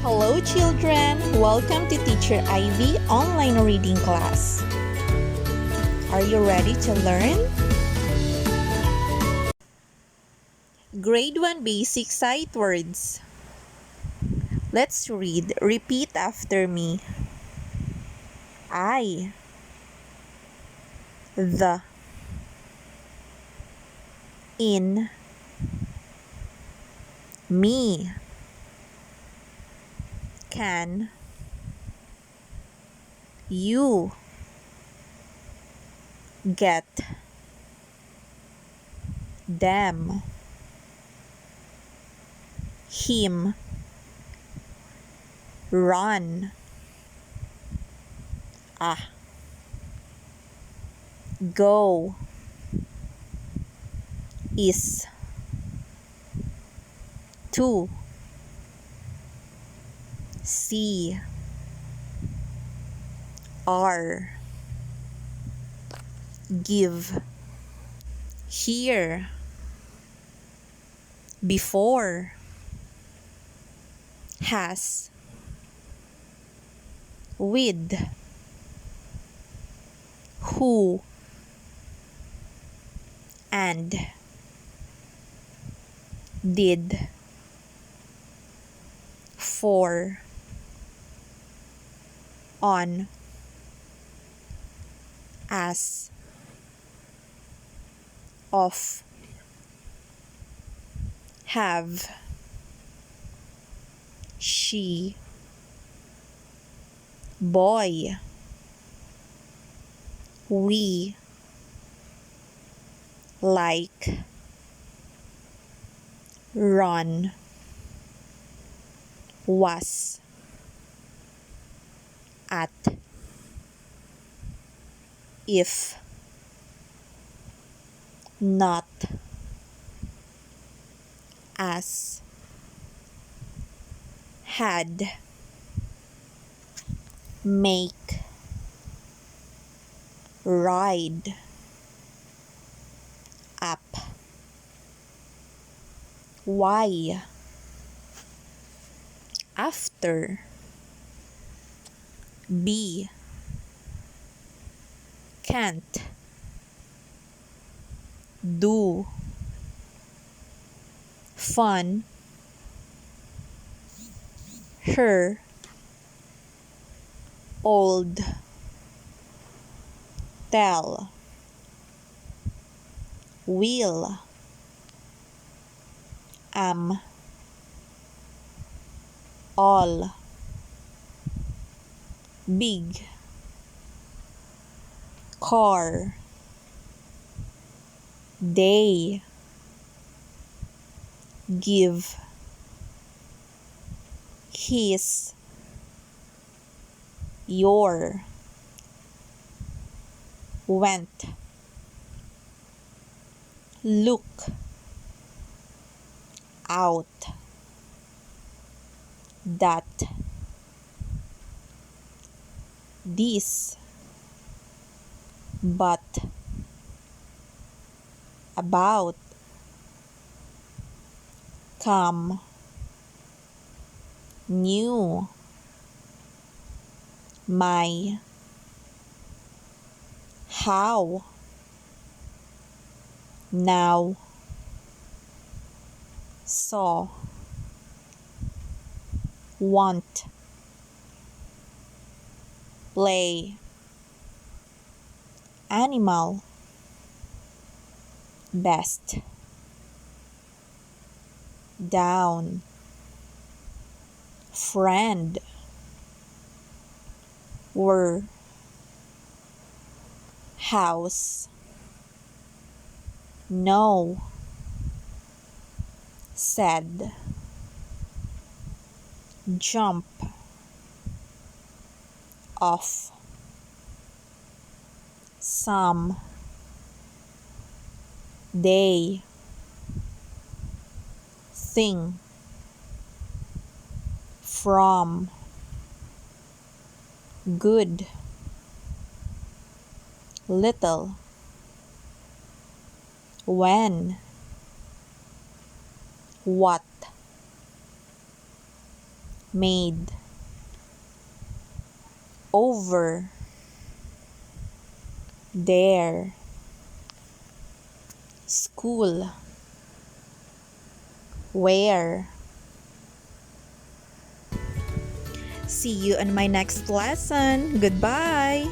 Hello children! Welcome to Teacher Ivy online reading class. Are you ready to learn? Grade 1 Basic Sight Words. Let's read. Repeat after me. I, the, in, me, can, you, get, them, him, run, go, is, to, see, are, give, hear, before, has, with, who, and, did, for, on, as, of, have, she, boy, we, like, run, was, at, if, not, as, had, make, ride, up, why, after, be, can't, do, fun, her, old, tell, will, am, all, big, car, day, give, his, your, went, look, out, that, this, but, about, come, new, my, how, now, saw, want, play, animal, best, down, friend, were, house, no, said, jump, off, some, day, thing, from, good, little, when, what, made, over, there, school, where. See you on my next lesson. Goodbye.